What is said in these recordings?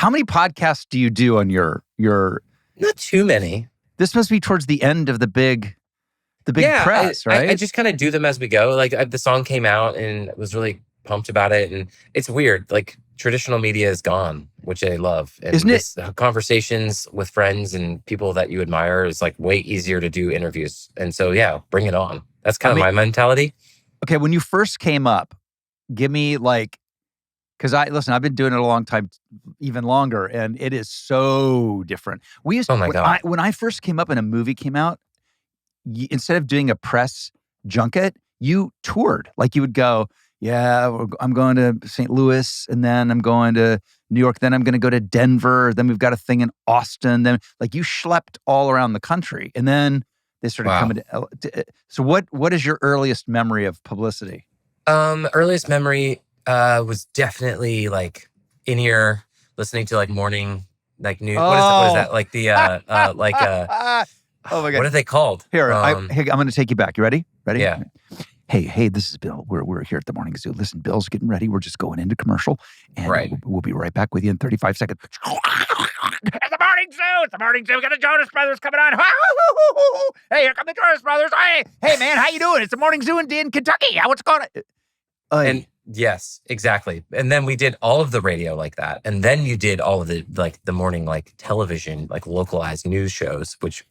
How many podcasts do you do on your? Not too many. This must be towards the end of the big press, right? I just kind of do them as we go. Like the song came out and I was really pumped about it. And it's weird. Like traditional media is gone, which I love. And Isn't it? Conversations with friends and people that you admire is like way easier to do interviews. And so, yeah, bring it on. That's kind of my mentality. Okay. When you first came up, give me like, because I've been doing it a long time, even longer, and it is so different. Oh my God. When I first came up and a movie came out, instead of doing a press junket, you toured. Like you would go, yeah, I'm going to St. Louis, and then I'm going to New York, then I'm going to go to Denver, then we've got a thing in Austin. Then like you schlepped all around the country, and then they started coming to. So what is your earliest memory of publicity? Earliest memory was definitely like in ear listening to like morning like news. Oh. What is that? Like the oh my God. What are they called? Here, I'm going to take you back. You ready? Ready? Yeah. Hey, this is Bill. We're here at the Morning Zoo. Listen, Bill's getting ready. We're just going into commercial, and we'll be right back with you in 35 seconds. It's the Morning Zoo. It's the Morning Zoo. We got the Jonas Brothers coming on. Hey, here come the Jonas Brothers. Hey, man, how you doing? It's the Morning Zoo in Kentucky. What's going on? And yes, exactly. And then we did all of the radio like that. And then you did all of the like the morning like television, like localized news shows, which,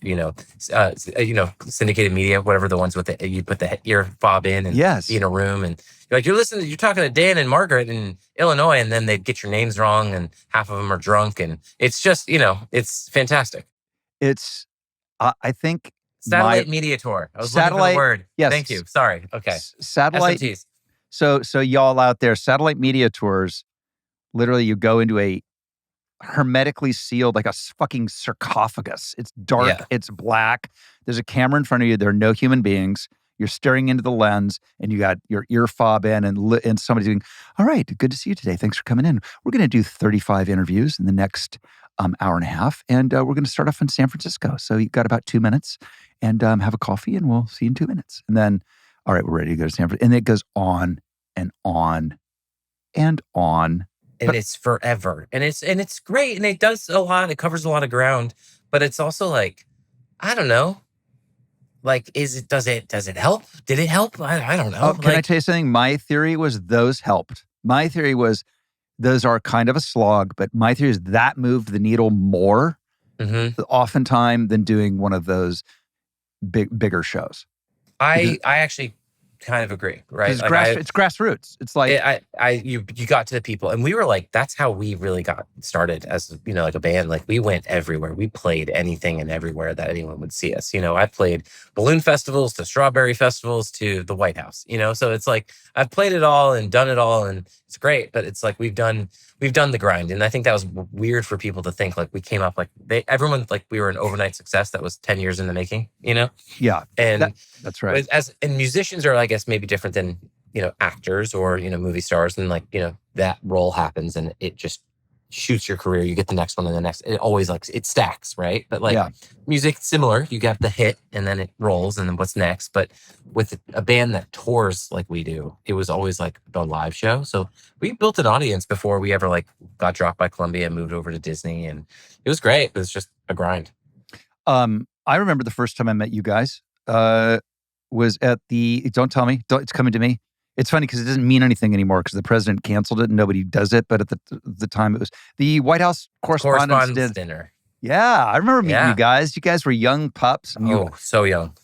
syndicated media, whatever the ones with the, you put the ear fob in and be in a room and you're talking to Dan and Margaret in Illinois, and then they'd get your names wrong and half of them are drunk. And it's just, it's fantastic. It's, I think. Satellite media tour. I was looking for the word. Yes. Thank you. Sorry. Okay. Satellite. SMTs. So y'all out there, satellite media tours, literally you go into a hermetically sealed, like a fucking sarcophagus. It's dark, It's black. There's a camera in front of you. There are no human beings. You're staring into the lens and you got your ear fob in and somebody's doing, all right, good to see you today. Thanks for coming in. We're going to do 35 interviews in the next hour and a half. And we're going to start off in San Francisco. So you've got about 2 minutes and have a coffee and we'll see you in 2 minutes. And then, all right, we're ready to go to San Francisco. And it goes on and on and on. And it's forever. And it's great. And it does a lot. It covers a lot of ground. But it's also like, I don't know. Like, does it help? Did it help? I don't know. Can I tell you something? My theory was those helped. My theory was those are kind of a slog, but my theory is that moved the needle more oftentimes than doing one of those bigger shows. I actually kind of agree, right? It's grassroots. It's like you got to the people, and we were like, that's how we really got started as like a band. Like we went everywhere. We played anything and everywhere that anyone would see us. I played balloon festivals to strawberry festivals to the White House. So it's like I've played it all and done it all, and it's great. But it's like we've done the grind, and I think that was weird for people to think like we came up like everyone like we were an overnight success that was 10 years in the making. Yeah, and that's right. And musicians are, I guess, maybe different than actors or movie stars, and like that role happens and it just shoots your career. You get the next one and the next. It always like it stacks, right? But like music, similar. You got the hit and then it rolls, and then what's next? But with a band that tours like we do, it was always like the live show. So we built an audience before we ever like got dropped by Columbia and moved over to Disney, and it was great. It was just a grind. I remember the first time I met you guys was at the. Don't tell me. It's coming to me. It's funny because it doesn't mean anything anymore because the president canceled it and nobody does it. But at the time, it was the White House Correspondents' Dinner. Yeah, I remember meeting you guys. You guys were young pups. So young.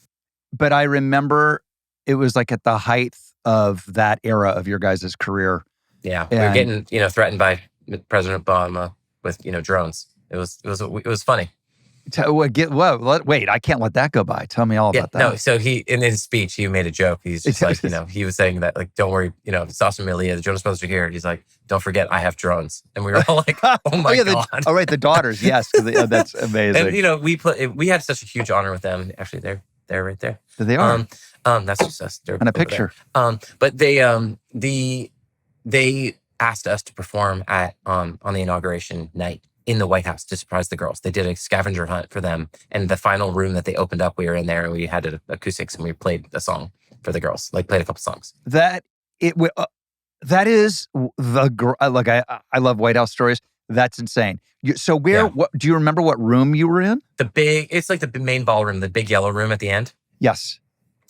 But I remember it was like at the height of that era of your guys' career. Yeah, we were getting threatened by President Obama with drones. It was funny. Wait, I can't let that go by. Tell me all about that. No, so he, in his speech, he made a joke. He's just like, he was saying that, like, don't worry, Sauce and Millie, the Jonas Brothers are here. He's like, don't forget, I have drones. And we were all like, oh my God. Right, the daughters, yes. That's amazing. And, we had such a huge honor with them. Actually, they're right there. They are. That's just us. They're on a picture. But they asked us to perform on the inauguration night in the White House to surprise the girls. They did a scavenger hunt for them. And the final room that they opened up, we were in there and we had acoustics and we played a song for the girls, like played a couple songs. That is I love White House stories. That's insane. So what do you remember what room you were in? It's like the main ballroom, the big yellow room at the end. Yes.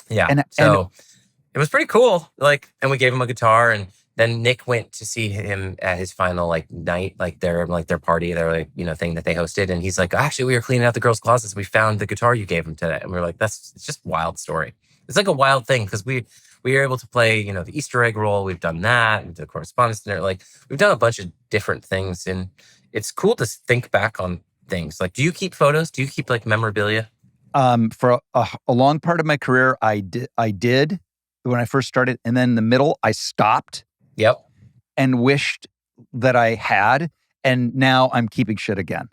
Yeah. And it was pretty cool. Like, and we gave him a guitar, and then Nick went to see him at his final night, their party, their thing that they hosted. And he's like, actually, we were cleaning out the girls' closets. We found the guitar you gave him today. And we were like, it's just a wild story. It's like a wild thing because we were able to play, the Easter egg roll. We've done that, the correspondence dinner. Like, we've done a bunch of different things, and it's cool to think back on things. Like, do you keep photos? Do you keep memorabilia? For a long part of my career, I did when I first started, and then in the middle, I stopped. Yep. And wished that I had, and now I'm keeping shit again.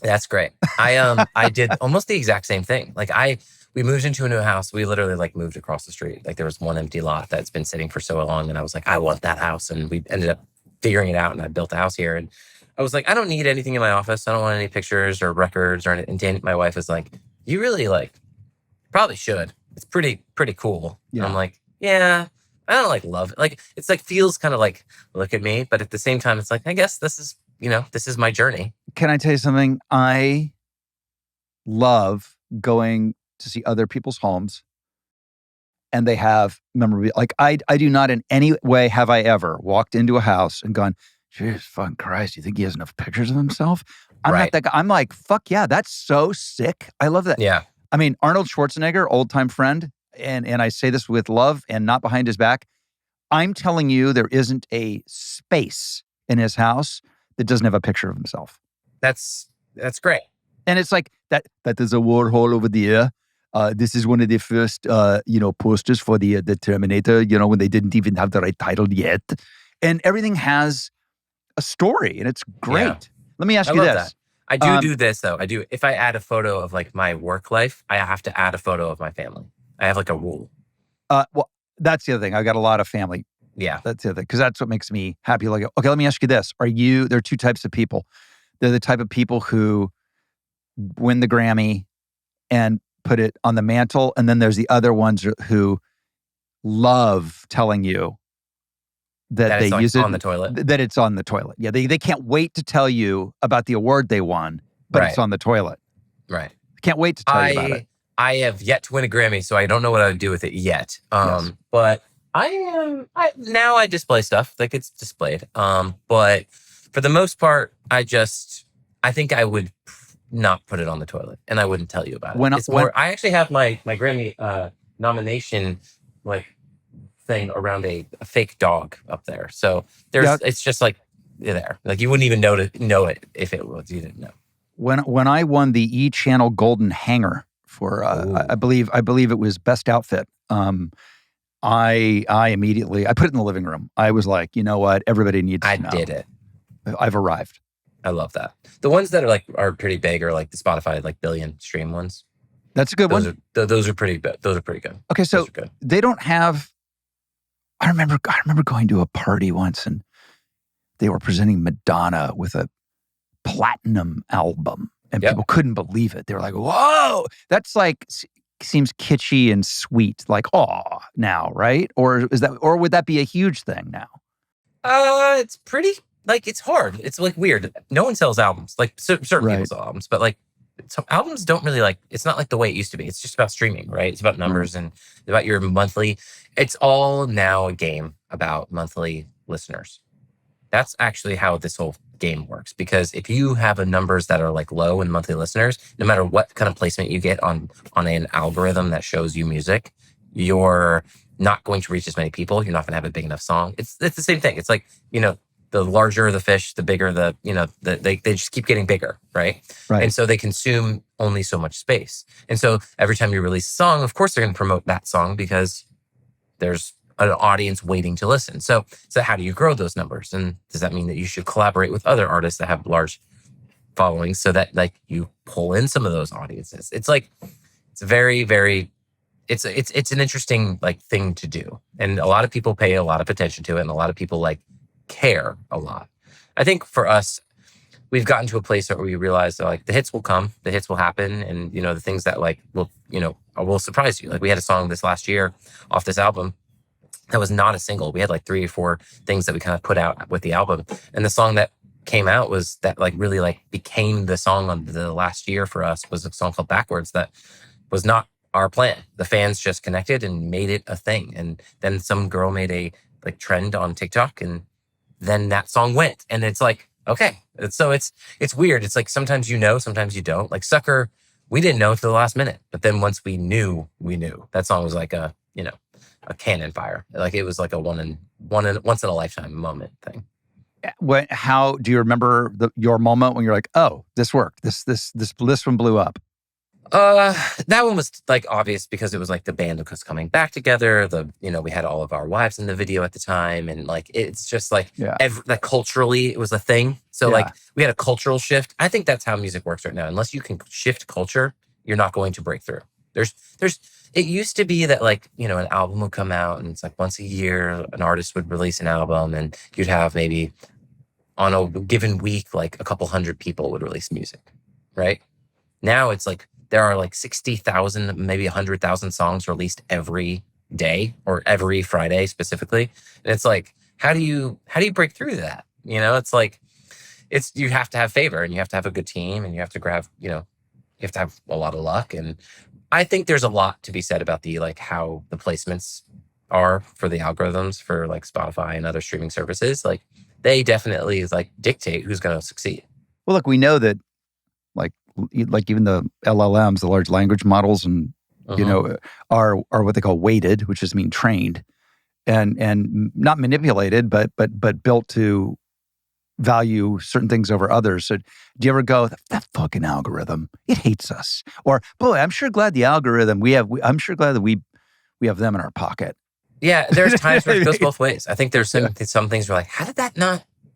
That's great. I did almost the exact same thing. We moved into a new house. We literally moved across the street. There was one empty lot that's been sitting for so long, and I was like, I want that house. And we ended up figuring it out, and I built a house here. And I was like, I don't need anything in my office. I don't want any pictures or records or anything. And Dan, my wife, was like, you really probably should. It's pretty cool. Yeah. And I'm like, yeah. I don't love it. It's feels kind of look at me, but at the same time, it's I guess this is, this is my journey. Can I tell you something? I love going to see other people's homes, and they have memorabilia. I do not in any way have I ever walked into a house and gone, Jesus fucking Christ, you think he has enough pictures of himself? I'm not that guy. I'm like, fuck yeah, that's so sick. I love that. Yeah. I mean, Arnold Schwarzenegger, old time friend, and I say this with love and not behind his back, I'm telling you, there isn't a space in his house that doesn't have a picture of himself. That's great. And it's like, that is a Warhol over there. This is one of the first, posters for the Terminator, when they didn't even have the right title yet. And everything has a story, and it's great. Yeah. Let me ask you this. That. I do this, though. I do. If I add a photo of my work life, I have to add a photo of my family. I have a rule. Well, that's the other thing. I got a lot of family. Yeah. That's the other thing. Because that's what makes me happy. Okay, let me ask you this. There are two types of people. They're the type of people who win the Grammy and put it on the mantle. And then there's the other ones who love telling you that they use it on the toilet. That it's on the toilet. Yeah, they can't wait to tell you about the award they won, but It's on the toilet. Right. Can't wait to tell you about it. I have yet to win a Grammy, so I don't know what I would do with it yet. Yes. But I display stuff it's displayed. But for the most part, I think I would not put it on the toilet, and I wouldn't tell you about it. I actually have my Grammy nomination thing around a fake dog up there. So it's just there. You wouldn't even know it if it was you didn't know. When I won the E! Channel Golden Hanger for I believe it was Best Outfit. I immediately put it in the living room. I was like, you know what? Everybody needs to know. I did it. I've arrived. I love that. The ones that are pretty big are the Spotify billion stream ones. That's a good one. Those are pretty good. Those are pretty good. Okay, so they don't have. I remember going to a party once, and they were presenting Madonna with a platinum album, and people couldn't believe it. They were like, "Whoa, that's seems kitschy and sweet." Now, right? Or would that be a huge thing now? It's pretty. It's hard. It's weird. No one sells albums. Certain people sell albums, but so albums don't really it's not the way it used to be. It's just about streaming, right? It's about numbers and about your monthly. It's all now a game about monthly listeners. That's actually how this whole game works. Because if you have numbers that are low in monthly listeners, no matter what kind of placement you get on an algorithm that shows you music, you're not going to reach as many people. You're not going to have a big enough song. It's the same thing. It's the larger the fish, the bigger they just keep getting bigger, right? And so they consume only so much space. And so every time you release a song, of course they're going to promote that song because there's an audience waiting to listen. So how do you grow those numbers? And does that mean that you should collaborate with other artists that have large followings so that you pull in some of those audiences? It's very, very, it's an interesting thing to do. And a lot of people pay a lot of attention to it, and a lot of people care a lot. I think for us, we've gotten to a place where we realize that the hits will come, the hits will happen, and the things that will surprise you. We had a song this last year off this album that was not a single. We had 3 or 4 things that we kind of put out with the album, and the song that came out was that like really like became the song of the last year for us was a song called Backwards that was not our plan. The fans just connected and made it a thing. And then some girl made a like trend on TikTok, and then that song went. And it's like, okay. So it's weird. It's like sometimes you know, sometimes you don't. Like Sucker, we didn't know until the last minute. But then once we knew, we knew. That song was like a, you know, a cannon fire. Like it was like a once in a lifetime moment thing. How do you remember your moment when you're like, oh, this worked. This one blew up? That one was like obvious because it was like the band was coming back together. We had all of our wives in the video at the time, and like it's just like like culturally it was a thing. So like we had a cultural shift. I think that's how music works right now. Unless you can shift culture, you're not going to break through. It used to be that like, you know, an album would come out and it's like once a year an artist would release an album and you'd have maybe on a given week like a couple hundred people would release music, right? Now it's like there are like 60,000, maybe 100,000 songs released every day or every Friday specifically. And it's like, how do you break through that? You know, it's like, you have to have favor and you have to have a good team and you have to you have to have a lot of luck. And I think there's a lot to be said about how the placements are for the algorithms for like Spotify and other streaming services. Like they definitely like dictate who's going to succeed. Well, look, we know that like even the LLMs, the large language models, and you know, are what they call weighted, which just mean trained, and not manipulated, but built to value certain things over others. So do you ever go, that fucking algorithm, it hates us? Or, boy, I'm sure glad the algorithm I'm sure glad that we have them in our pocket. Yeah, there's times where it goes both ways. I think there's some things where like, how did that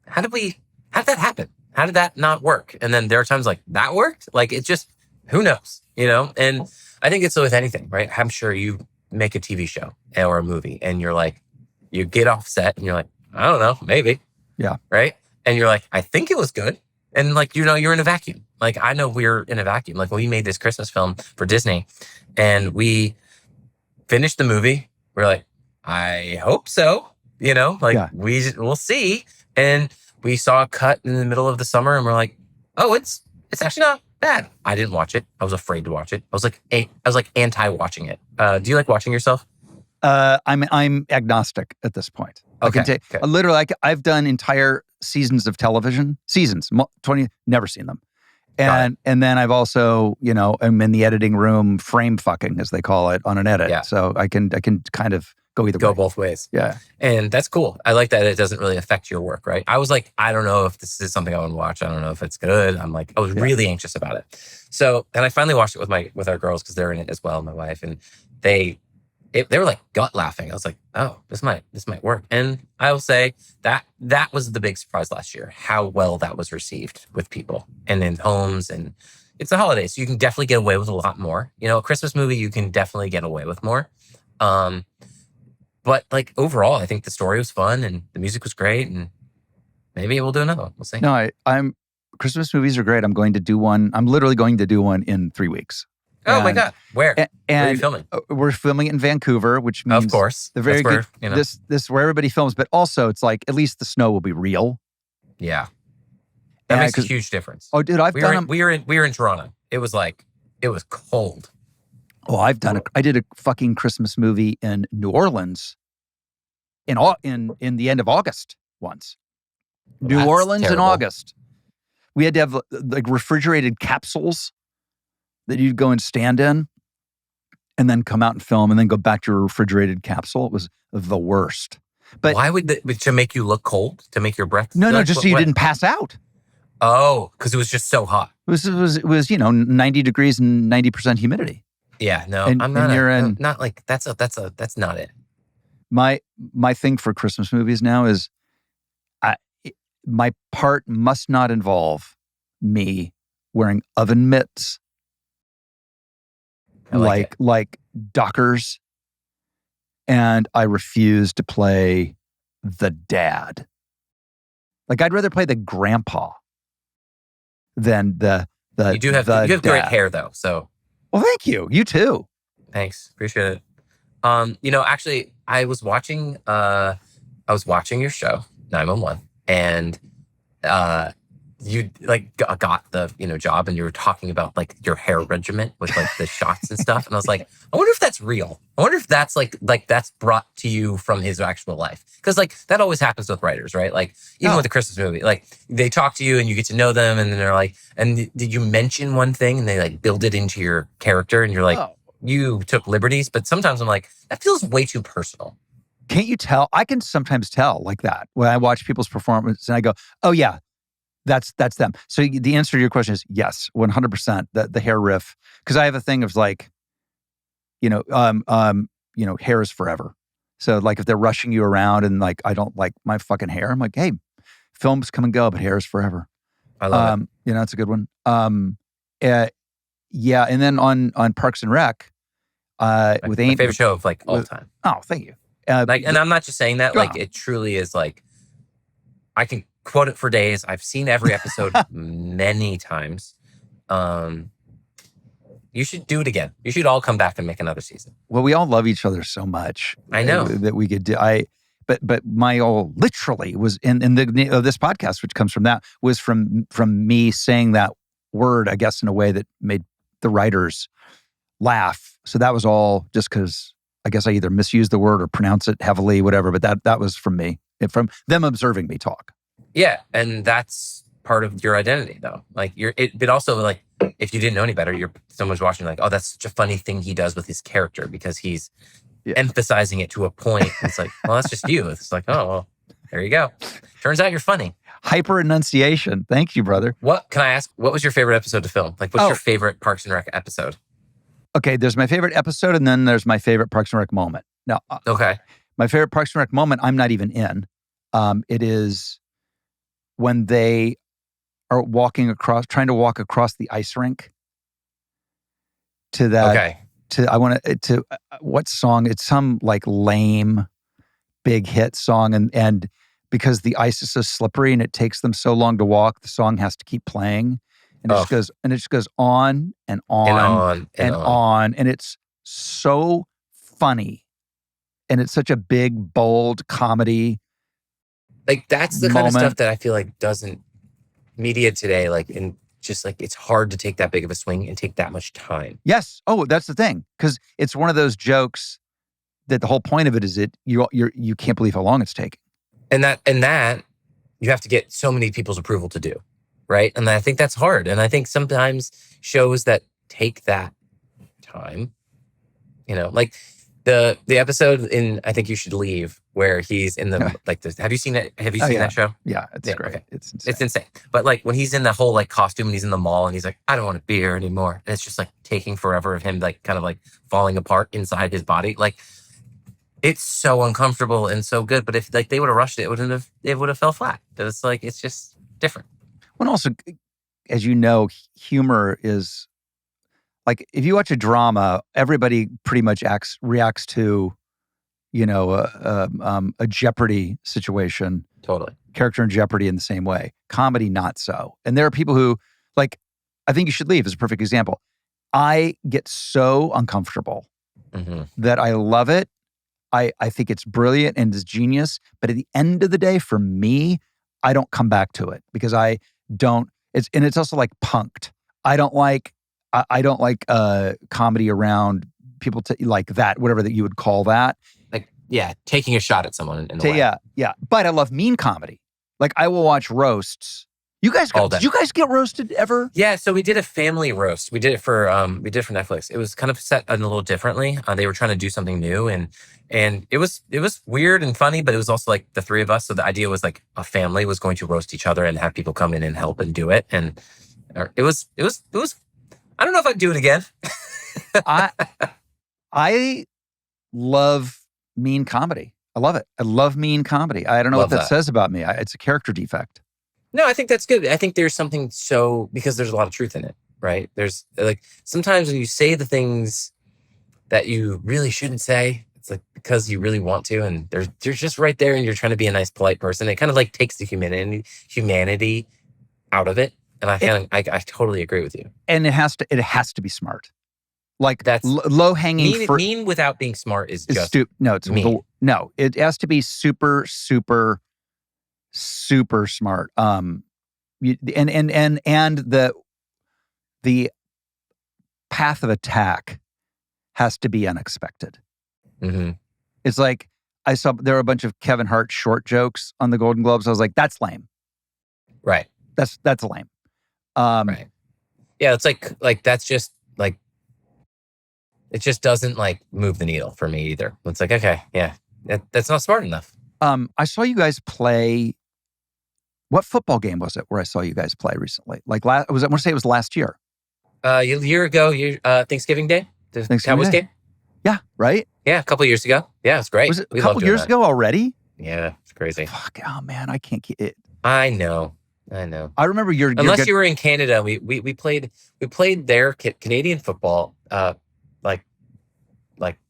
happen? How did that not work? And then there are times like, that worked? Like, it's just, who knows, you know? And I think it's with anything, right? I'm sure you make a TV show or a movie and you're like, you get off set and you're like, I don't know, maybe. Yeah. Right? And you're like, I think it was good. And like, you know, you're in a vacuum. Like, I know we're in a vacuum. Like when we made this Christmas film for Disney and we finished the movie, we're like, I hope so. You know, like we'll see. And we saw a cut in the middle of the summer and we're like, oh, it's actually not bad. I didn't watch it. I was afraid to watch it. I was like anti-watching it. Do you like watching yourself? I'm agnostic at this point. Okay. I can literally, I've done entire seasons of television, 20, never seen them. And then I've also, you know, I'm in the editing room frame fucking, as they call it, on an edit. Yeah. So I can kind of go either way. Go both ways. Yeah. And that's cool. I like that it doesn't really affect your work, right? I was like, I don't know if this is something I want to watch. I don't know if it's good. I'm like, I was really anxious about it. So, and I finally watched it with our girls because they're in it as well, my wife, and they were like gut laughing. I was like, oh, this might work. And I will say that was the big surprise last year, how well that was received with people and in homes. And it's the holidays, so you can definitely get away with a lot more. You know, a Christmas movie, you can definitely get away with more. But like overall, I think the story was fun and the music was great, and maybe we'll do another one. We'll see. No, I'm Christmas movies are great. I'm going to do one. I'm literally going to do one in 3 weeks. Oh my God! Where? Where are you filming? We're filming it in Vancouver, which means, of course, the very good. You know. This where everybody films, but also it's like at least the snow will be real. Yeah, that makes a huge difference. Oh, dude, we were in Toronto. It was cold. Oh, I did a fucking Christmas movie in New Orleans in the end of August once. New Orleans terrible. In August. We had to have like refrigerated capsules that you'd go and stand in and then come out and film and then go back to your refrigerated capsule. It was the worst. But why would to make you look cold? To make your breath? No, just so you didn't pass out. Oh, because it was just so hot. It was 90 degrees and 90% humidity. Yeah, no, I'm not. Not like that's not it. My thing for Christmas movies now is, my part must not involve me wearing oven mitts, like Dockers, and I refuse to play the dad. Like I'd rather play the grandpa than the. You have great hair though, so. Well, thank you. You too. Thanks. Appreciate it. You know, actually, I was watching your show, 911, and you like got the job, and you were talking about like your hair regimen with like the shots and stuff, and I was like, I wonder if that's real. I wonder if that's like that's brought to you from his actual life, because like that always happens with writers, right? Like even with the Christmas movie, like they talk to you and you get to know them, and then they're like, and did you mention one thing, and they like build it into your character, and you're like, you took liberties. But sometimes I'm like, that feels way too personal. Can't you tell? I can sometimes tell like that when I watch people's performance and I go, oh yeah, that's them. So the answer to your question is yes, 100%. The hair riff, because I have a thing of like, hair is forever. So like if they're rushing you around and like I don't like my fucking hair, I'm like, hey, films come and go, but hair is forever. I love it. It's a good one. Yeah, and then on Parks and Rec, with my favorite show of like all time. Oh, thank you. And I'm not just saying that. Like it truly is. Like I can quote it for days. I've seen every episode many times. You should do it again. You should all come back and make another season. Well, we all love each other so much. I know that we could do. But my all literally was in the this podcast, which comes from that, was from me saying that word, I guess, in a way that made the writers laugh. So that was all just because I guess I either misused the word or pronounce it heavily, whatever. But that was from me, from them observing me talk. Yeah, and that's part of your identity, though. Like but also like if you didn't know any better, someone's watching like, oh, that's such a funny thing he does with his character because he's emphasizing it to a point. It's like, well, that's just you. It's like, oh, well, there you go. Turns out you're funny. Hyper enunciation. Thank you, brother. What can I ask? What was your favorite episode to film? Like, what's your favorite Parks and Rec episode? Okay, there's my favorite episode, and then there's my favorite Parks and Rec moment. Now, okay, my favorite Parks and Rec moment, I'm not even in. It is when they are trying to walk across the ice rink to that. Okay. What song? It's some like lame, big hit song, and because the ice is so slippery and it takes them so long to walk, the song has to keep playing, and it just goes on and on and on, and it's so funny, and it's such a big, bold comedy. Like that's the kind of stuff that I feel like doesn't media today, like in just like it's hard to take that big of a swing and take that much time. Yes. Oh, that's the thing, because it's one of those jokes that the whole point of it is you can't believe how long it's taking. And that you have to get so many people's approval to do, right? And I think that's hard. And I think sometimes shows that take that time, like the episode in I Think You Should Leave where he's in the like this. Have you seen that? Have you seen that show? Yeah, it's great. Okay. It's insane. It's insane. But like when he's in the whole like costume and he's in the mall and he's like, I don't want to be here anymore. And it's just like taking forever of him like kind of like falling apart inside his body. Like it's so uncomfortable and so good. But if like they would have rushed it, it would have fell flat. It's like it's just different. Well, also, as you know, humor is like if you watch a drama, everybody pretty much reacts to, a Jeopardy situation. Totally. Character in Jeopardy in the same way. Comedy, not so. And there are people who, like, I Think You Should Leave is a perfect example. I get so uncomfortable that I love it. I think it's brilliant and it's genius. But at the end of the day, for me, I don't come back to it because I don't. It's also like punked. I don't like comedy around people like that, whatever that you would call that. Like, yeah, taking a shot at someone in a way. Yeah. But I love mean comedy. Like I will watch roasts. Did you guys get roasted ever? Yeah, so we did a family roast. We did it for Netflix. It was kind of set a little differently. They were trying to do something new, and it was weird and funny, but it was also like the three of us. So the idea was like a family was going to roast each other and have people come in and help and do it. And it was. I don't know if I'd do it again. I love mean comedy. I love it. I love mean comedy. I don't know what that says about me. It's a character defect. No, I think that's good. I think there's something because there's a lot of truth in it, right? There's like sometimes when you say the things that you really shouldn't say, it's like because you really want to, and you're just right there, and you're trying to be a nice, polite person. It kind of like takes the humanity out of it, and I totally agree with you. And it has to be smart. Like that's low hanging fruit. Mean without being smart is just no. It's mean. No, it has to be super, super, super smart. And the path of attack has to be unexpected. Mm-hmm. It's like I saw there were a bunch of Kevin Hart short jokes on the Golden Globes. I was like, that's lame. Right. That's lame. Right. Yeah, it's like that's just like it just doesn't like move the needle for me either. It's like, okay, yeah, that's not smart enough. I saw you guys play. What football game was it where I saw you guys play recently? Like I want to say it was last year. A year ago, Thanksgiving Day, the Cowboys game. Yeah, right? Yeah, a couple of years ago. Yeah, it's great. Was it a couple years ago already? Yeah, it's crazy. Fuck, oh man, I can't keep it. I know. I remember unless you were in Canada, we played their Canadian football, like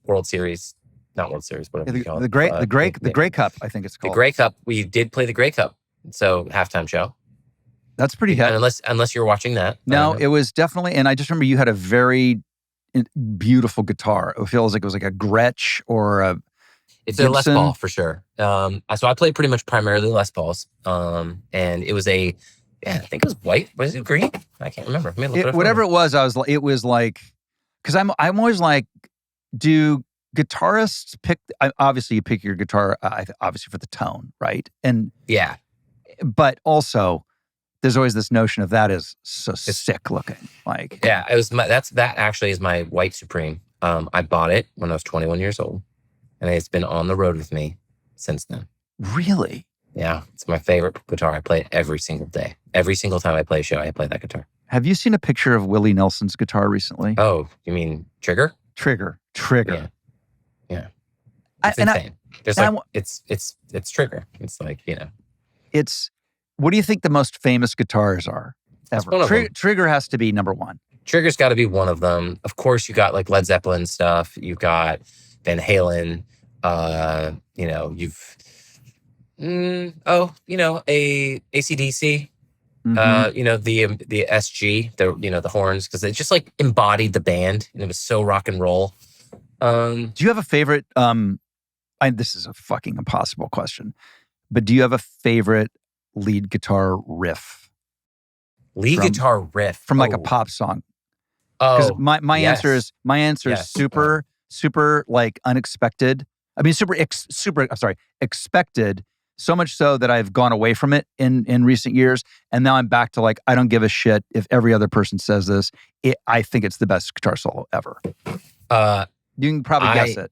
World Series, not World Series, whatever you call it. The Grey Cup, I think it's called. The Grey Cup. We did play the Grey Cup. So halftime show. That's pretty heavy. Unless you're watching that. No, it was definitely, and I just remember you had a very beautiful guitar. It feels like it was like a Gretsch or a It's Gibson. A Les Paul for sure. So I played pretty much primarily Les Pauls. And it was I think it was white. Was it green? I can't remember. Whatever it was, it was like, because I'm always like, do guitarists pick? Obviously, you pick your guitar obviously for the tone, right? And yeah, but also there's always this notion of that is so sick looking. Like, yeah, it was that actually is my white Supreme. I bought it when I was 21 years old, and it's been on the road with me since then. Really? Yeah, it's my favorite guitar. I play it every single day. Every single time I play a show, I play that guitar. Have you seen a picture of Willie Nelson's guitar recently? Oh, you mean Trigger? Trigger. Yeah. It's insane. It's Trigger. It's like, It's, what do you think the most famous guitars are ever? Trigger has to be number one. Trigger's got to be one of them. Of course, you got like Led Zeppelin stuff. You've got Van Halen. A AC/DC. Mm-hmm. The SG, the horns, because it just like embodied the band, and it was so rock and roll. Do you have a favorite? This is a fucking impossible question, but do you have a favorite lead guitar riff? Guitar riff from like a pop song. Oh, my yes. answer is super like unexpected. I mean, expected. So much so that I've gone away from it in recent years, and now I'm back to like, I don't give a shit if every other person says this. I think it's the best guitar solo ever. You can probably guess it.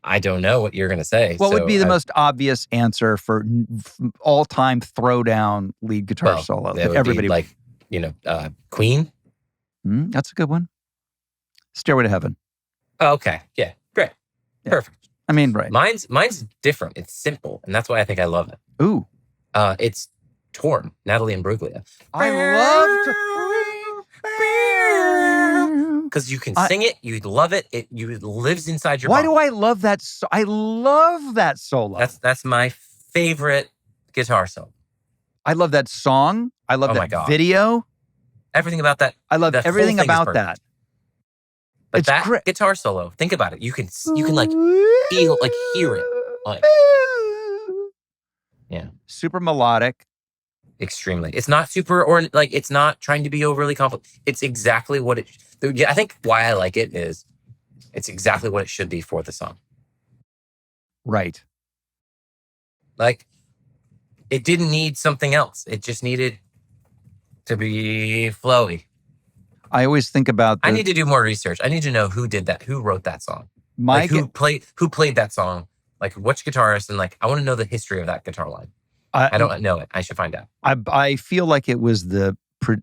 I don't know what you're going to say. What would be the most obvious answer for all-time throwdown lead guitar solo? That would everybody be like, Queen. That's a good one. Stairway to Heaven. Oh, okay. Yeah. Great. Yeah. Perfect. I mean, right. Mine's different. It's simple, and that's why I think I love it. Ooh. It's Torn. Natalie Imbruglia. I love because you can sing it, you love it. It lives inside your body. Why do I love that? I love that solo. That's my favorite guitar solo. I love that song. I love that video. Everything about that. I love everything about that. But that guitar solo, think about it. You can like feel, like hear it. Like, yeah. Super melodic. Extremely. It's not super, or like, it's not trying to be overly complex. It's exactly what it, I think why I like it is it's exactly what it should be for the song. Right. Like, it didn't need something else. It just needed to be flowy. I always think about I need to do more research. I need to know who did that, who wrote that song. Who played that song, like which guitarist, and like I want to know the history of that guitar line. I don't know it. I should find out. I feel like it was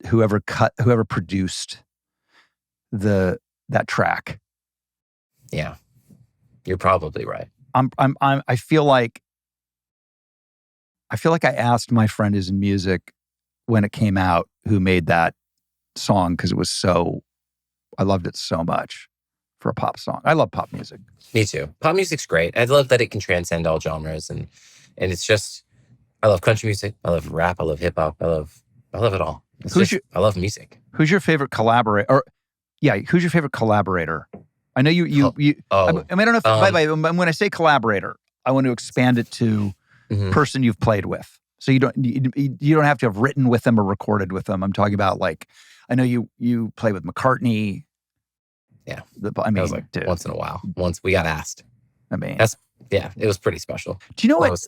whoever produced that track. Yeah. You're probably right. I feel like I asked my friend who's in music when it came out who made that song, because I loved it so much for a pop song. I love pop music. Me too. Pop music's great. I love that it can transcend all genres, and it's just, I love country music. I love rap. I love hip hop. I love it all. I love music. Who's your favorite collaborator? Who's your favorite collaborator? I know you. I mean, I don't know if, by the way, when I say collaborator, I want to expand it to person you've played with. So you don't have to have written with them or recorded with them. I'm talking about like, I know you play with McCartney. Yeah. I mean, that was like dude, once in a while. Once we got asked. I mean, it was pretty special. Do you know what?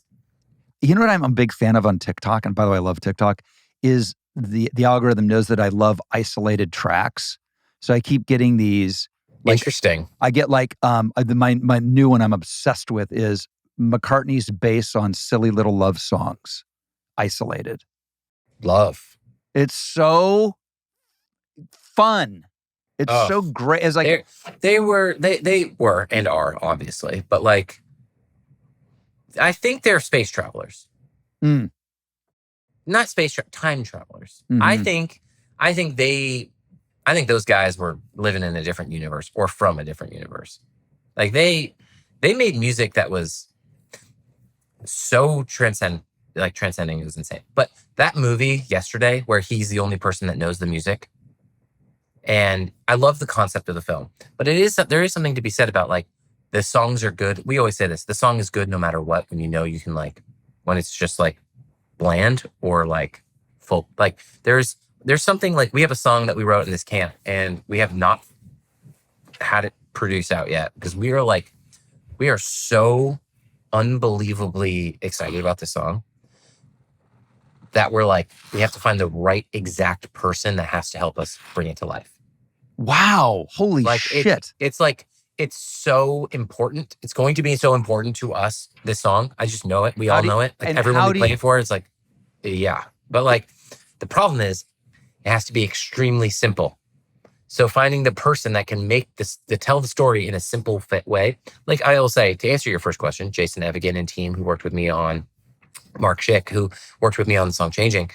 You know what I'm a big fan of on TikTok, and by the way, I love TikTok, is the algorithm knows that I love isolated tracks. So I keep getting these. Like, interesting. I get like my new one I'm obsessed with is McCartney's bass on Silly Little Love Songs, isolated. Love. It's so fun. It's so great. It's like they were and are obviously, but like I think they're space travelers. Not time travelers. Mm-hmm. I think those guys were living in a different universe or from a different universe. Like they made music that was so transcending is insane. But that movie yesterday where he's the only person that knows the music, and I love the concept of the film, but there is something to be said about like the songs are good. We always say this, the song is good no matter what, when you can like, when it's just like bland or like full, like there's something like, we have a song that we wrote in this camp and we have not had it produced out yet because we are so unbelievably excited about this song that we're like, we have to find the right exact person that has to help us bring it to life. Wow. Holy shit. It's like, it's so important. It's going to be so important to us, this song. I just know it. We all know it. Like everyone we play it for is like, yeah. But like, the problem is it has to be extremely simple. So finding the person that can make this, to tell the story in a simple fit way. Like I will say, to answer your first question, Jason Evigan and team who worked with me on, Mark Schick, who worked with me on the song Changing,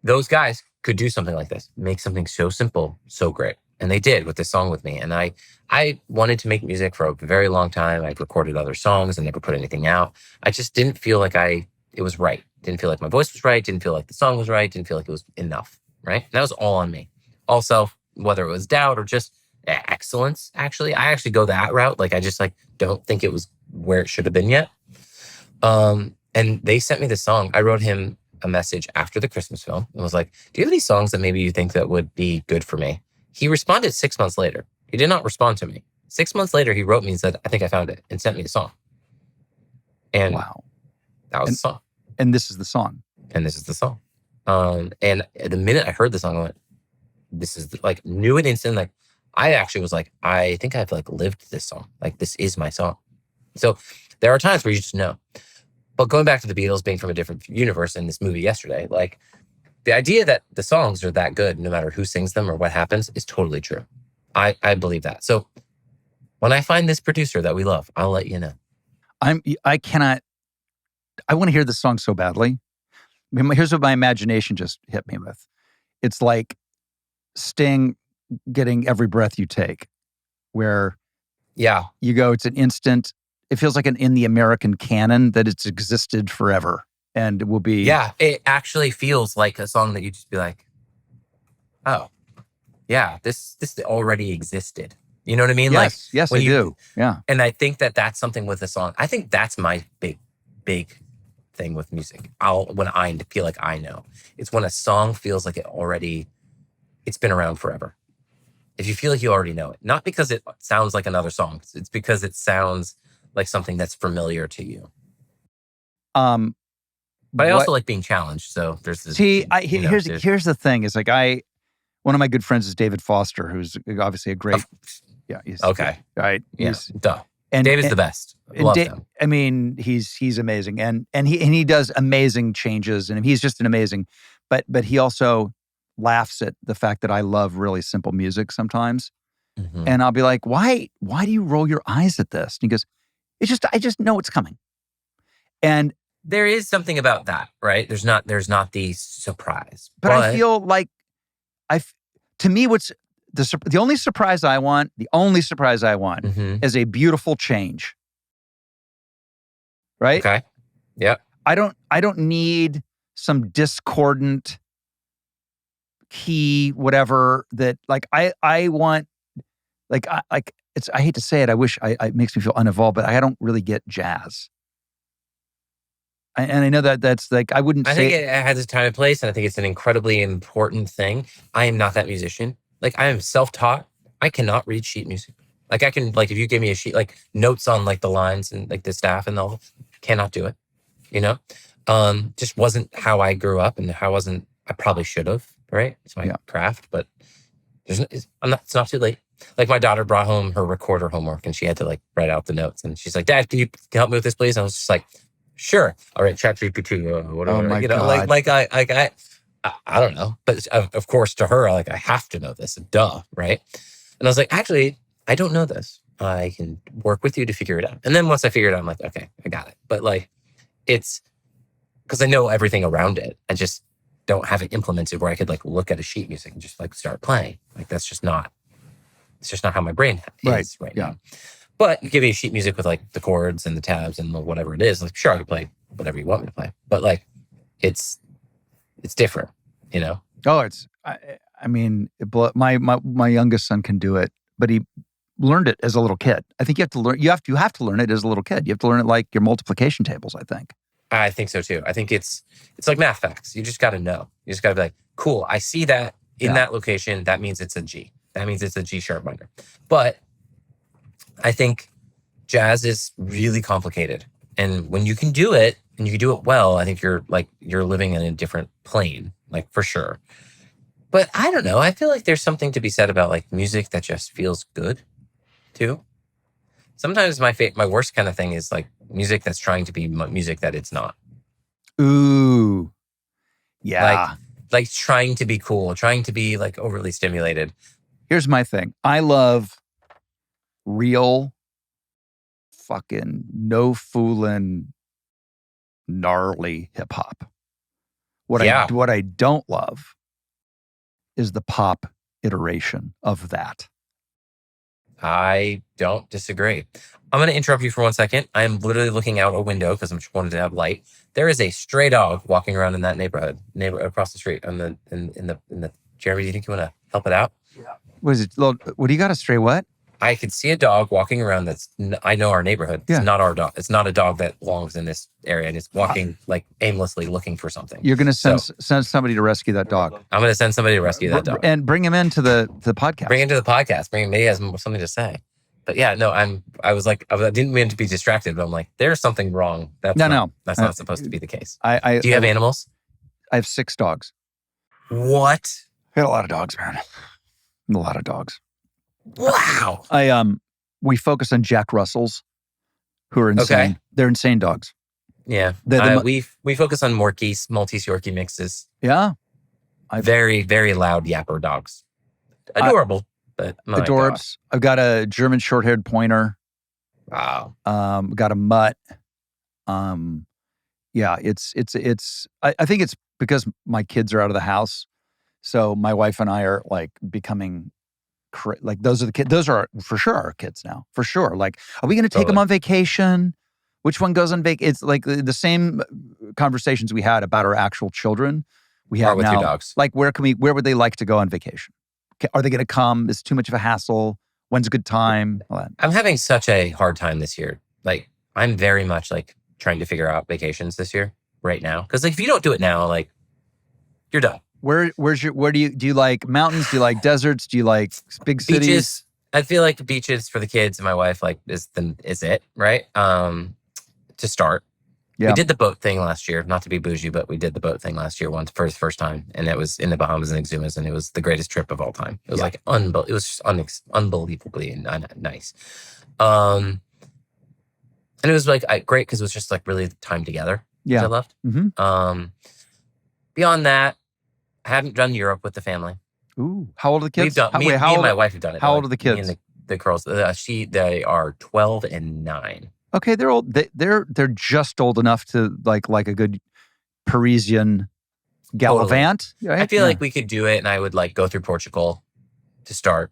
those guys could do something like this, make something so simple, so great. And they did with this song with me. And I wanted to make music for a very long time. I've recorded other songs and never put anything out. I just didn't feel like it was right. Didn't feel like my voice was right. Didn't feel like the song was right. Didn't feel like it was enough, right? And that was all on me. All self, whether it was doubt or just excellence, actually. I actually go that route. Like, I just like don't think it was where it should have been yet. And they sent me the song. I wrote him a message after the Christmas film and was like, do you have any songs that maybe you think that would be good for me? He responded 6 months later. He did not respond to me. 6 months later, he wrote me and said, I think I found it, and sent me the song. And wow. That was the song. And this is the song. And this is the song. And the minute I heard the song, I went, this is like, knew it instant. Like, I actually was like, I think I've like lived this song. Like, this is my song. So there are times where you just know. But going back to the Beatles being from a different universe in this movie yesterday, like the idea that the songs are that good, no matter who sings them or what happens, is totally true. I believe that. So when I find this producer that we love, I'll let you know. I want to hear this song so badly. I mean, here's what my imagination just hit me with. It's like Sting getting Every Breath You Take, where you go, it's an instant. It feels like in the American canon that it's existed forever and it will be. Yeah, it actually feels like a song that you just be like, oh, yeah, this already existed. You know what I mean? Yes, like, yes, I do. Yeah. And I think that that's something with the song. I think that's my big thing with music. When I feel like I know, it's when a song feels like it's been around forever. If you feel like you already know it, not because it sounds like another song, it's because it sounds like something that's familiar to you. But I also like being challenged. So there's this. Here's the thing: is like one of my good friends is David Foster, who's obviously a great. He's okay. Right. Duh. And David's the best. Love him. I mean, he's amazing, and he does amazing changes, and he's just an amazing. But he also laughs at the fact that I love really simple music sometimes, and I'll be like, why do you roll your eyes at this? And he goes, I just know it's coming, and there is something about that, right? There's not the surprise, but I feel like to me, what's the only surprise I want is a beautiful change. Right? Okay. Yeah. I don't need some discordant key, whatever that like I want like it's, I hate to say it, I wish it makes me feel unevolved, but I don't really get jazz. And I know that's like, I wouldn't I say... think it has its time and place, and I think it's an incredibly important thing. I am not that musician. Like, I am self-taught. I cannot read sheet music. Like, I can, like, if you give me a sheet, like, notes on, like, the lines and, like, the staff and all, cannot do it, you know? Just wasn't how I grew up, and I probably should have, right? It's my craft, but it's not too late. Like, my daughter brought home her recorder homework, and she had to, like, write out the notes, and she's like, "Dad, can you help me with this, please?" And I was just like, "Sure, all right, ChatGPT, whatever." Oh my you know, God. I don't know, but of course to her, like, I have to know this, duh, right? And I was like, actually, I don't know this. I can work with you to figure it out. And then once I figured it out, I'm like, okay, I got it. But like, it's because I know everything around it. I just don't have it implemented where I could like look at a sheet music and just like start playing. Like, it's just not how my brain is right now. But you give me a sheet music with like the chords and the tabs and whatever it is, like, sure, I can play whatever you want me to play. But like, it's different, you know? Oh, I mean, my youngest son can do it, but he learned it as a little kid. I think you have to learn it as a little kid. You have to learn it like your multiplication tables, I think. I think so too. I think it's like math facts. You just got to know. You just got to be like, cool, I see that in that location. That means it's a G. That means it's a G sharp minor. But I think jazz is really complicated. And when you can do it and you can do it well, I think you're living in a different plane, like, for sure. But I don't know. I feel like there's something to be said about like music that just feels good too. Sometimes my worst kind of thing is like music that's trying to be music that it's not. Ooh. Yeah. Like trying to be cool, trying to be like overly stimulated. Here's my thing. I love real fucking no fooling gnarly hip hop. What I don't love is the pop iteration of that. I don't disagree. I'm going to interrupt you for 1 second. I am literally looking out a window because I'm just wanted to have light. There is a stray dog walking around in that neighborhood across the street. In the Jeremy, do you think you want to help it out? Yeah. What do you got? A stray what? I could see a dog walking around. I know our neighborhood. It's not our dog. It's not a dog that belongs in this area, and it's walking like aimlessly looking for something. You're going to send somebody to rescue that dog. I'm going to send somebody to rescue that dog and bring him into the podcast. Bring him to the podcast. Maybe he has something to say. But yeah, no, I didn't mean to be distracted, but I'm like, there's something wrong. That's not supposed to be the case. Do you have animals? I have 6 dogs. What? I got a lot of dogs, man. A lot of dogs. Wow. We focus on Jack Russells, who are insane. Okay. They're insane dogs. Yeah. We focus on Maltese Yorkie mixes. Yeah. Very, very loud yapper dogs. Adorable, but adorbs. I've got a German short-haired pointer. Wow. Got a mutt. Yeah, it's I think it's because my kids are out of the house. So my wife and I are like becoming like, those are the kids. Those are for sure our kids now. For sure. Like, are we going to take them on vacation? Which one goes on vacation? It's like the same conversations we had about our actual children. We have with now. Your dogs. Like, where would they like to go on vacation? Are they going to come? Is it too much of a hassle? When's a good time? I'm having such a hard time this year. Like, I'm very much like trying to figure out vacations this year right now. Because like, if you don't do it now, like, you're done. Where do you like mountains? Do you like deserts? Do you like big cities? Beaches. I feel like the beaches for the kids and my wife like is it, right? To start. Yeah. We did the boat thing last year, not to be bougie, but we did the boat thing last year for the first time. And it was in the Bahamas and Exumas, and it was the greatest trip of all time. It was like it was just unbelievably nice. And it was like great because it was just like really time together. Yeah. I loved. Mm-hmm. Beyond that, I haven't done Europe with the family. Ooh, how old are the kids? Me and my wife have done it. How old are the kids? Me and the girls. They are 12 and 9. Okay, they're old. They're just old enough to like a good Parisian gallivant. Totally. Right? I feel like we could do it, and I would like go through Portugal to start,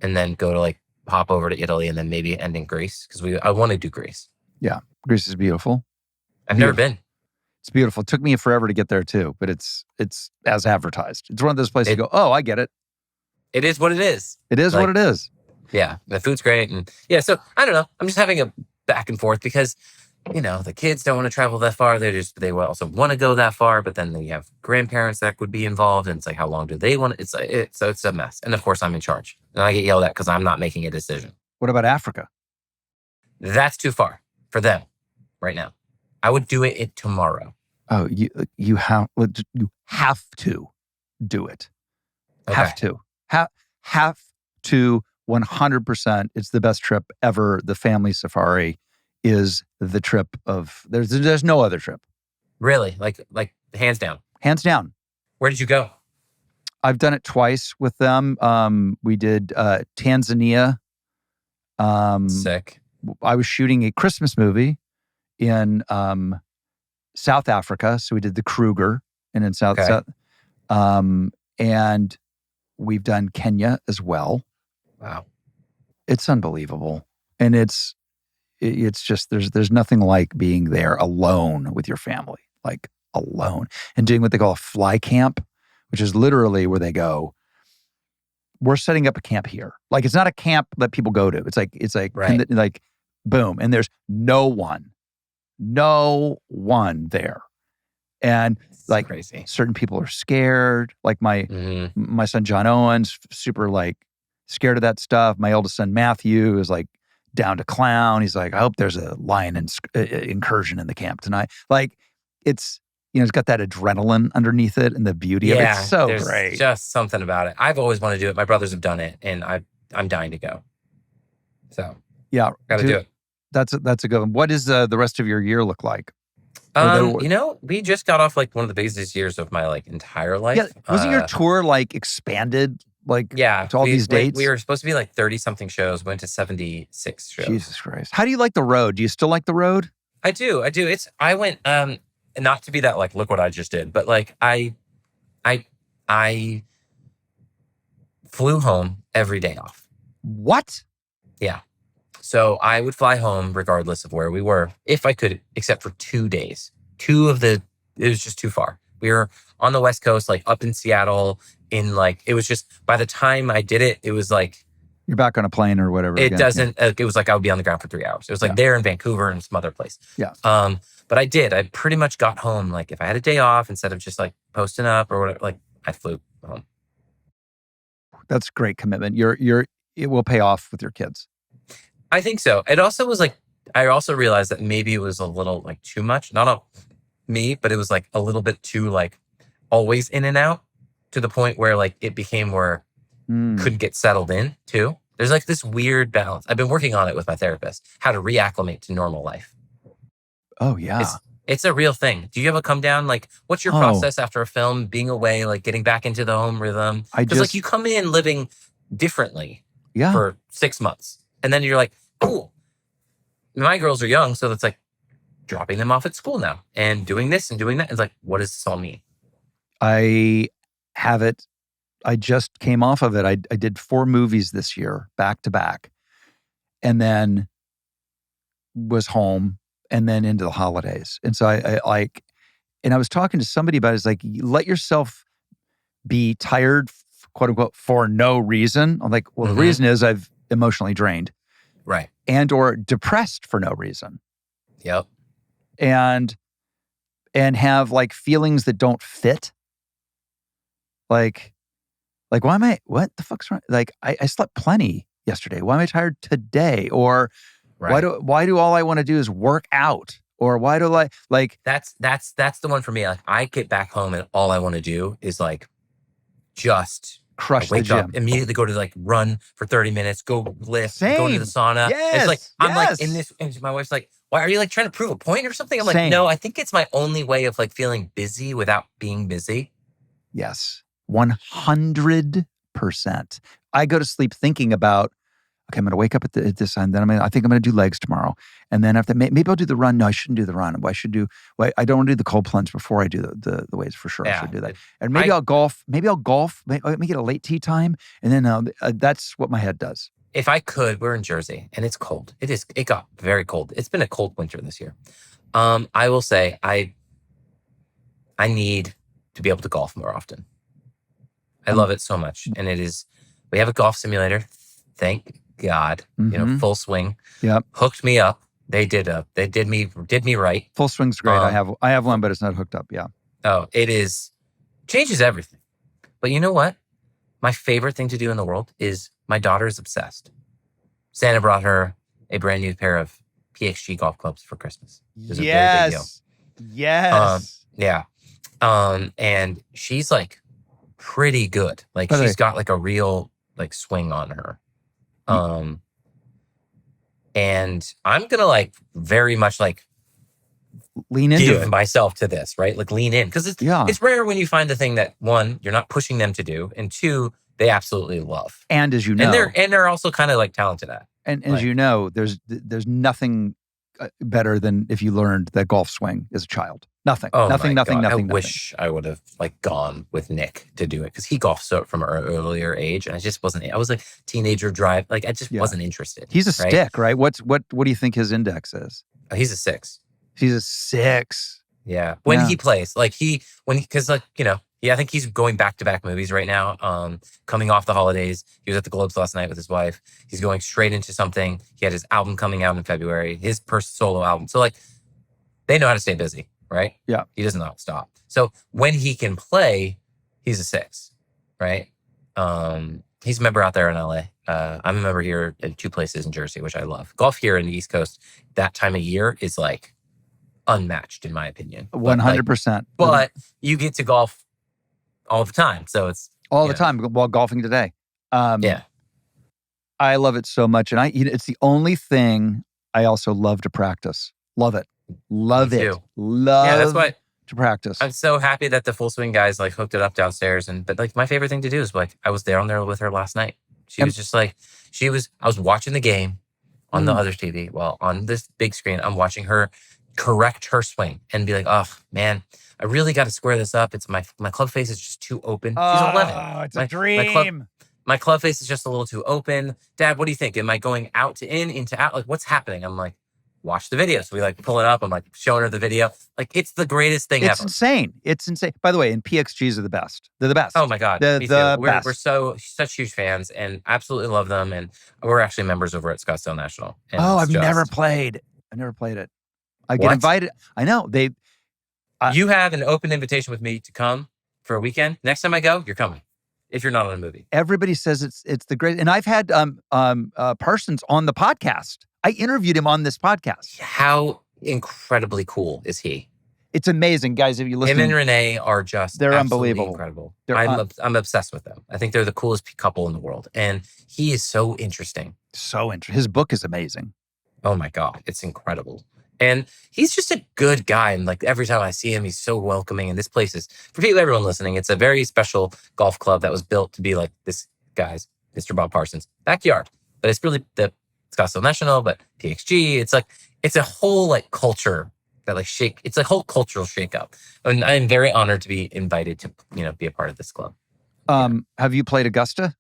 and then go to like hop over to Italy, and then maybe end in Greece because I want to do Greece. Yeah, Greece is beautiful. I've never been. It's beautiful. It took me forever to get there too, but it's as advertised. It's one of those places you go, oh, I get it. It is what it is. It is what it is. Yeah, the food's great, and yeah. So I don't know. I'm just having a back and forth because the kids don't want to travel that far. They also want to go that far, but then you have grandparents that would be involved, and it's like, how long do they want? So it's a mess. And of course, I'm in charge, and I get yelled at because I'm not making a decision. What about Africa? That's too far for them right now. I would do it tomorrow. Oh, you have to do it. Okay. Have to 100%. It's the best trip ever. The family safari is the trip of there's no other trip. Really? Like hands down. Hands down. Where did you go? I've done it twice with them. We did Tanzania. Sick. I was shooting a Christmas movie in South Africa, so we did the Kruger, and in South. And we've done Kenya as well. Wow, it's unbelievable, and it's just there's nothing like being there alone with your family, like alone, and doing what they call a fly camp, which is literally where they go, we're setting up a camp here. Like, it's not a camp that people go to. It's like right. Like boom, and there's no one there, and like crazy. Certain people are scared. Like my son John Owen's super like scared of that stuff. My oldest son Matthew is like down to clown. He's like, I hope there's a lion incursion in the camp tonight. Like, it's got that adrenaline underneath it and the beauty of it. It's so there's great. Just something about it. I've always wanted to do it. My brothers have done it, and I'm dying to go. So yeah, gotta do it. That's a good one. What does the rest of your year look like? We just got off like one of the busiest years of my like entire life. Yeah, wasn't your tour like expanded? Like, to all these dates? We were supposed to be like 30-something shows, went to 76 shows. Jesus Christ. How do you like the road? Do you still like the road? I do. I went, not to be that like, look what I just did, but like I flew home every day off. What? Yeah. So I would fly home regardless of where we were, if I could, except for 2 days. It was just too far. We were on the West Coast, like up in Seattle, it was just, by the time I did it, it was like, you're back on a plane or whatever. It was like I would be on the ground for 3 hours. It was like there in Vancouver and some other place. Yeah. But I pretty much got home, like if I had a day off, instead of just like posting up or whatever, like I flew home. That's great commitment. It will pay off with your kids. I think so. It also was like, I also realized that maybe it was a little like too much, not on me, but it was like a little bit too like always in and out, to the point where like it became where couldn't get settled in too. There's like this weird balance. I've been working on it with my therapist, how to reacclimate to normal life. Oh yeah. It's a real thing. Do you have a come down? Like, what's your process after a film, being away, like getting back into the home rhythm? Because like you come in living differently for 6 months, and then you're like, cool. My girls are young, so that's like dropping them off at school now and doing this and doing that. It's like, what does this all mean? I have it. I just came off of it. I did 4 movies this year, back to back, and then was home, and then into the holidays. And so I was talking to somebody about it. It's like, let yourself be tired, quote unquote, for no reason. I'm like, well, the reason is I've emotionally drained. Right. And or depressed for no reason. Yep. And have like feelings that don't fit. Like what the fuck's wrong? Like, I slept plenty yesterday. Why am I tired today? Or why do all I want to do is work out? Or why do I like that's the one for me. Like, I get back home and all I want to do is like just crush the gym. Up, immediately go to like run for 30 minutes, go lift, go to the sauna. Yes, it's like I'm like in this, and my wife's like, why are you like trying to prove a point or something? I'm like, no, I think it's my only way of like feeling busy without being busy. Yes. 100%. I go to sleep thinking about, okay, I'm going to wake up at this time. Then I think I'm going to do legs tomorrow. And then after, maybe I'll do the run. No, I shouldn't do the run. I don't want to do the cold plunge before I do the weights for sure. I should do that. And maybe I'll golf. Maybe I'll golf. Make it a late tee time. And then that's what my head does. If I could, we're in Jersey and it's cold. It got very cold. It's been a cold winter this year. I will say I need to be able to golf more often. I love it so much. And we have a golf simulator. Thank God, full swing. Yep. Hooked me up. They did me right. Full Swing's great. I have one, but it's not hooked up. Yeah. Oh, it is changes everything. But you know what? My favorite thing to do in the world is my daughter is obsessed. Santa brought her a brand new pair of PXG golf clubs for Christmas. It was a very big deal. Yes. Yeah. And she's like pretty good. Like she's got like a real like swing on her. And I'm gonna like very much like lean into give myself to this, right? Like lean in. Because it's rare when you find the thing that, one, you're not pushing them to do, and two, they absolutely love. And as you know, and they're also kind of like talented at. And as you know, there's nothing better than if you learned that golf swing as a child. Nothing. Nothing. I wish I would have like gone with Nick to do it, because he golfed from an earlier age, and I just wasn't. I was like teenager drive. Like I just wasn't interested. He's a stick, right? What do you think his index is? He's a 6. He's a 6. Yeah. When he plays, like because like, you know, I think he's going back-to-back movies right now. Coming off the holidays. He was at the Globes last night with his wife. He's going straight into something. He had his album coming out in February, his first solo album. So like, they know how to stay busy, right? Yeah. He doesn't know how to stop. So when he can play, he's a 6, right? He's a member out there in LA. I'm a member here at 2 places in Jersey, which I love. Golf here in the East Coast, that time of year is like unmatched, in my opinion. 100%. But you get to golf all the time, so it's all the time while golfing today. I love it so much, and it's the only thing I also love to practice. Love it. Love it. Love. Yeah, that's why to practice. I'm so happy that the Full Swing guys like hooked it up downstairs, but like my favorite thing to do is like I was there with her last night. She was just like I was watching the game on the other TV. Well, on this big screen, I'm watching her correct her swing and be like, oh man, I really got to square this up. It's my club face is just too open. She's 11. It's a dream. My club face is just a little too open. Dad, what do you think? Am I going out to in, into out? Like, what's happening? I'm like, watch the video. So we like pull it up. I'm like showing her the video. Like, it's the greatest thing ever. It's insane. It's insane. By the way, and PXGs are the best. They're the best. Oh my God. The best. We're such huge fans and absolutely love them. And we're actually members over at Scottsdale National. I've never played it. I get invited. I know. You have an open invitation with me to come for a weekend. Next time I go, you're coming. If you're not on a movie. Everybody says it's the great. And I've had Parsons on the podcast. I interviewed him on this podcast. How incredibly cool is he? It's amazing, guys. If you listen, him and Renee are just—they're unbelievable, incredible. I'm obsessed with them. I think they're the coolest couple in the world, and he is so interesting. His book is amazing. Oh my God, it's incredible. And he's just a good guy. And like every time I see him, he's so welcoming. And this place is, for everyone listening, it's a very special golf club that was built to be like this guy's, Mr. Bob Parsons' backyard. But it's really the Scottsdale National, but PXG. It's like, it's a whole like culture that like it's a whole cultural shakeup. And I'm very honored to be invited to, be a part of this club. Have you played Augusta?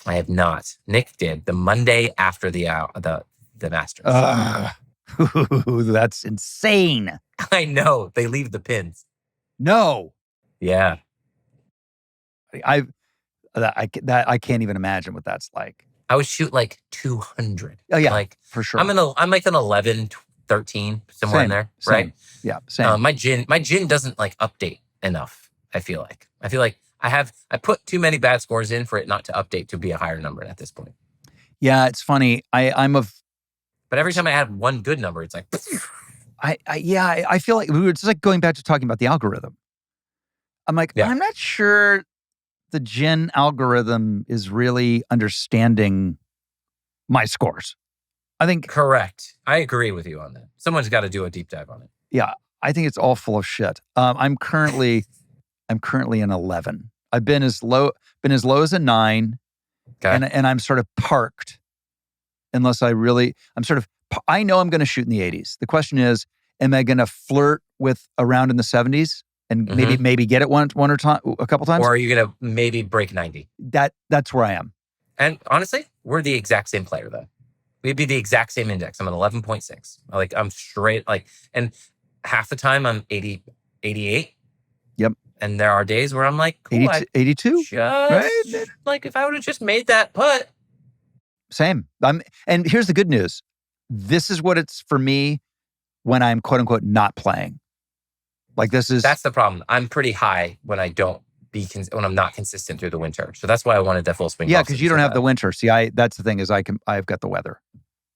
I have not. Nick did the Monday after the Masters. That's insane. I know. They leave the pins. No. Yeah. I can't even imagine what that's like. I would shoot like 200. Oh yeah, like for sure. I'm like an 11, 13, somewhere in there, right? Yeah, same. My gin doesn't like update enough. I feel like I put too many bad scores in for it not to update to be a higher number at this point. Yeah, it's funny. But every time I add one good number, it's like, I feel like it's like going back to talking about the algorithm. I'm like, I'm not sure the gin algorithm is really understanding my scores. I think correct. I agree with you on that. Someone's got to do a deep dive on it. Yeah, I think it's all full of shit. I'm currently an 11. I've been as low as a 9, and I'm sort of parked. Unless I know I'm going to shoot in the 80s. The question is, am I going to flirt with around in the 70s and maybe get it a couple times? Or are you going to maybe break 90? That's where I am. And honestly, we're the exact same player though. We'd be the exact same index. I'm at 11.6. Like I'm straight, and half the time I'm 80, 88. Yep. And there are days where I'm like, cool, 82? Right? Like if I would have just made that putt. Same. And here's the good news. this is what it's for me when I'm quote unquote not playing. Like this is that's the problem. I'm pretty high when I don't when I'm not consistent through the winter. So that's why I wanted that full swing. Yeah, because you don't have the winter. See, that's the thing is I've got the weather.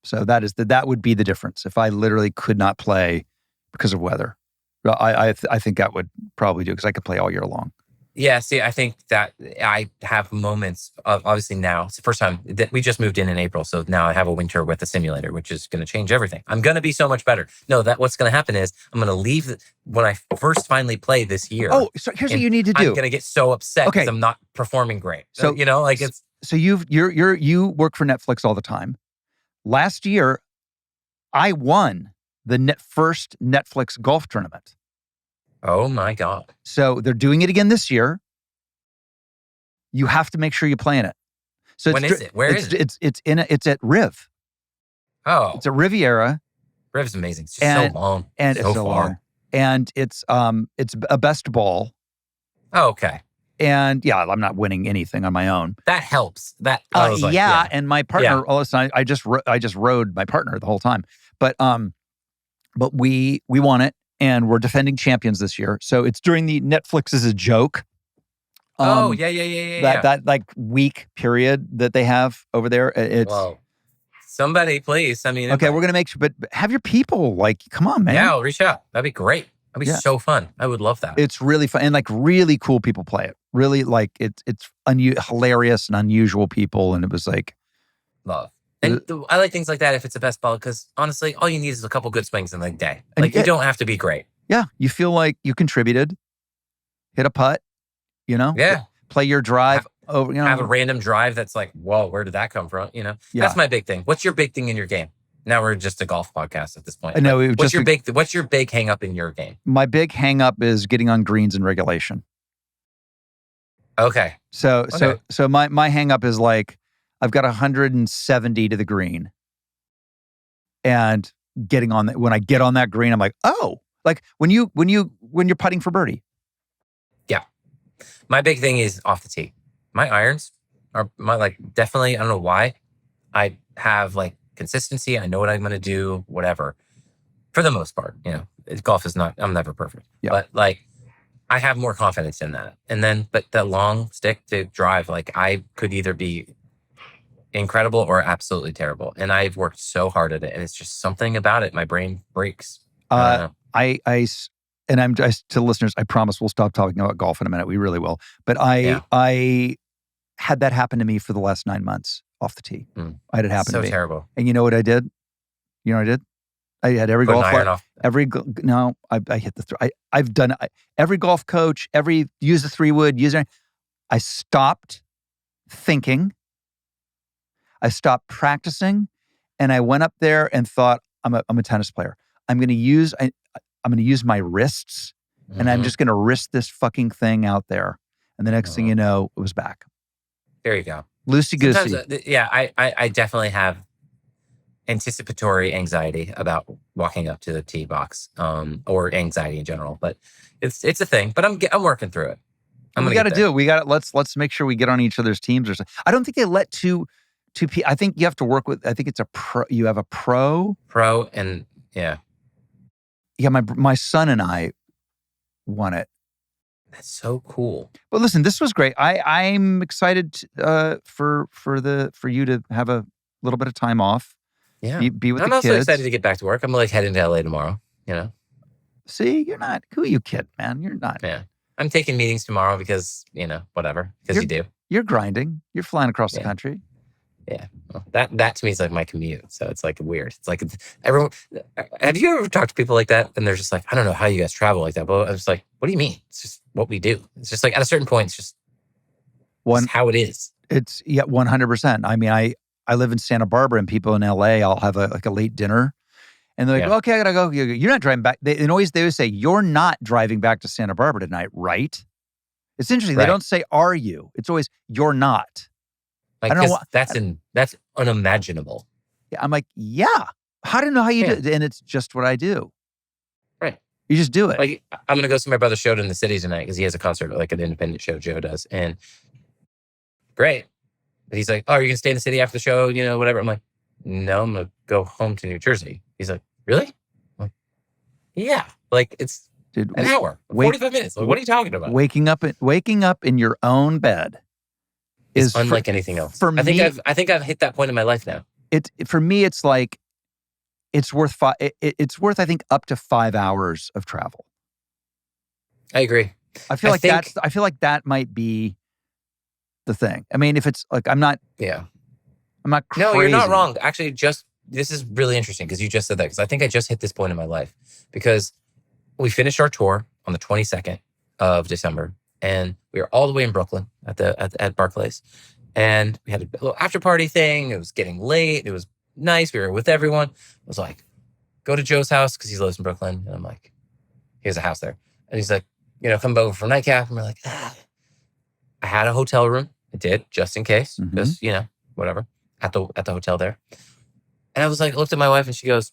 So that would be the difference. If I literally could not play because of weather, I think that would probably do because I could play all year long. Yeah, see, I think that I have moments of, obviously now, it's the first time that we just moved in April. So now I have a winter with a simulator, which is going to change everything. I'm going to be so much better. No, what's going to happen is I'm going to leave when I first finally play this year. Oh, so here's what you need to do. I'm going to get so upset because I'm not performing great. So, it's. So you work for Netflix all the time. Last year, I won the first Netflix golf tournament. Oh my God. So they're doing it again this year. You have to make sure you play in it. So when is it? Where is it? It's at Riv. Oh. It's at Riviera. Riv's amazing. It's just so long. And it's so far. Long. And it's a best ball. Oh, okay. And yeah, I'm not winning anything on my own. That helps. And my partner, all of a sudden, I just rode my partner the whole time. But we won it. And we're defending champions this year. So it's during the Netflix is a joke. That like week period that they have over there. Whoa. Somebody, please. I mean, okay, we're going to make sure, but have your people come on, man. Yeah, I'll reach out. That'd be great. That'd be so fun. I would love that. It's really fun. And really cool people play it. Really it's hilarious and unusual people. And it was love. And I like things like that if it's a best ball, because honestly, all you need is a couple good swings in the day. You don't have to be great. Yeah. You feel like you contributed, hit a putt, Yeah. Play your drive over, Have a random drive that's like, whoa, where did that come from? That's my big thing. What's your big thing in your game? Now we're just a golf podcast at this point. No, what's your big hang up in your game? My big hang up is getting on greens in regulation. Okay. So my hang up is I've got 170 to the green, and when I get on that green, I'm like, oh, when you're putting for birdie. Yeah, my big thing is off the tee. My irons are definitely. I don't know why. I have consistency. I know what I'm going to do. Whatever, for the most part, golf is not. I'm never perfect, but I have more confidence in that. And then, but the long stick to drive, I could either be incredible or absolutely terrible. And I've worked so hard at it. And it's just something about it. My brain breaks. And I'm just to listeners, I promise we'll stop talking about golf in a minute. We really will. But I had that happen to me for the last 9 months off the tee. I had it happen to me. So terrible. And you know what I did? I had every golf. I hit the I've done every golf coach, use the 3-wood, I stopped thinking. I stopped practicing, and I went up there and thought, I'm a tennis player. I'm going to use my wrists, and I'm just going to wrist this fucking thing out there. And the next thing you know, it was back. There you go. Loosey goosey. I definitely have anticipatory anxiety about walking up to the tee box, or anxiety in general. But it's a thing. But I'm working through it. We got to do it. Let's make sure we get on each other's teams or something. I don't think they let two people. I think you have to work with. I think it's a pro. You have a pro. And yeah. My son and I won it. That's so cool. But listen, this was great. I'm excited for you to have a little bit of time off. Yeah, be with I'm the kids. I'm also excited to get back to work. I'm heading to LA tomorrow. See, you're not. Who are you kidding, man? You're not. Yeah, I'm taking meetings tomorrow because whatever. Because you do. You're grinding. You're flying across the country. Yeah, well, that to me is my commute. So it's weird. It's everyone. Have you ever talked to people like that? And they're just I don't know how you guys travel like that. But I was what do you mean? It's just what we do. It's just at a certain point, it's just how it is. It's 100%. I mean, I live in Santa Barbara, and people in LA, I'll have a late dinner, and they're okay, I gotta go. You're not driving back. They always say, you're not driving back to Santa Barbara tonight, right? It's interesting. Right. They don't say, are you? It's always, you're not. I don't know that's unimaginable. Yeah, I'm yeah. How do you know how you do it? And it's just what I do. Right. You just do it. I'm going to go see my brother's show in the city tonight because he has a concert, an independent show Joe does. And great. But he's oh, are you going to stay in the city after the show? Whatever. I'm no, I'm going to go home to New Jersey. He's like, really? I'm like, yeah. Like, it's an hour, 45 minutes. Like, what are you talking about? Waking up in your own bed is unlike anything else. For me, I think I've hit that point in my life now. For me, it's like, it's worth I think up to 5 hours of travel. I agree. I feel like that might be the thing. I mean, if it's like, I'm not crazy. No, you're not wrong. Actually, this is really interesting because you just said that, because I think I just hit this point in my life, because we finished our tour on the 22nd of December, and we were all the way in Brooklyn at Barclays, and we had a little after party thing. It was getting late. It was nice. We were with everyone. I was like, go to Joe's house because he lives in Brooklyn, and I'm like, he has a house there, and he's like, come over for a nightcap, and we're like, I had a hotel room. I did, just in case, because whatever, at the hotel there. And I was like, I looked at my wife and she goes,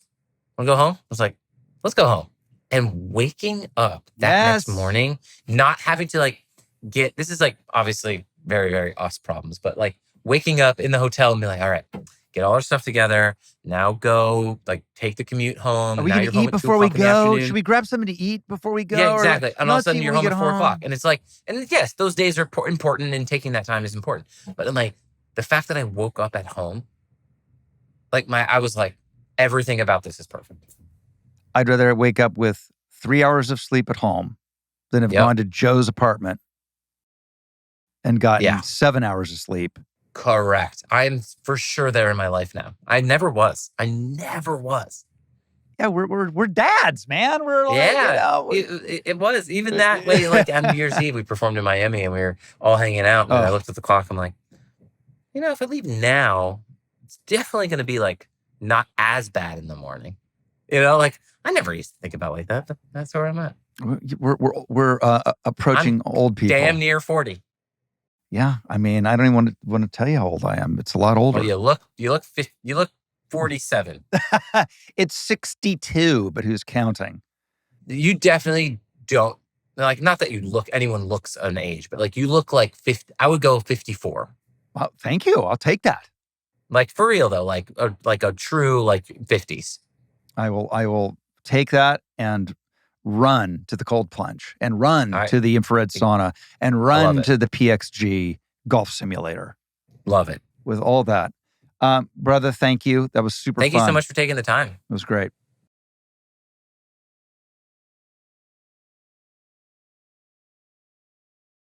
"Want to go home?" I was like, "Let's go home." And waking up that next morning, not having to like this is like obviously very, very us problems, but like waking up in the hotel and be like, all right, get all our stuff together. Now go, like, take the commute home. Are we going to eat before we go? Should we grab something to eat before we go? Yeah, exactly. And all of a sudden you're home at 4 o'clock. And it's like, and yes, those days are important, and taking that time is important. But then, like, the fact that I woke up at home, like, I was like, everything about this is perfect. I'd rather wake up with 3 hours of sleep at home than have gone to Joe's apartment and gotten 7 hours of sleep. Correct. I'm for sure there in my life now. I never was. Yeah, we're dads, man. We're like, it was even that way. Like on New Year's Eve, we performed in Miami and we were all hanging out. And I looked at the clock. I'm like, if I leave now, it's definitely going to be like not as bad in the morning. Like I never used to think about it like that, but that's where I'm at. We're approaching old people. Damn near 40. Yeah, I mean, I don't even want to tell you how old I am. It's a lot older. Well, you look 47. It's 62, but who's counting? You definitely don't, like, not that anyone looks an age, but like you look like 50. I would go 54. Well, thank you. I'll take that. Like for real though, like a true like 50s. I will take that and run to the cold plunge and run to the infrared sauna and run to the PXG golf simulator. Love it. With all that. Brother, thank you. That was super fun. Thank you so much for taking the time. It was great.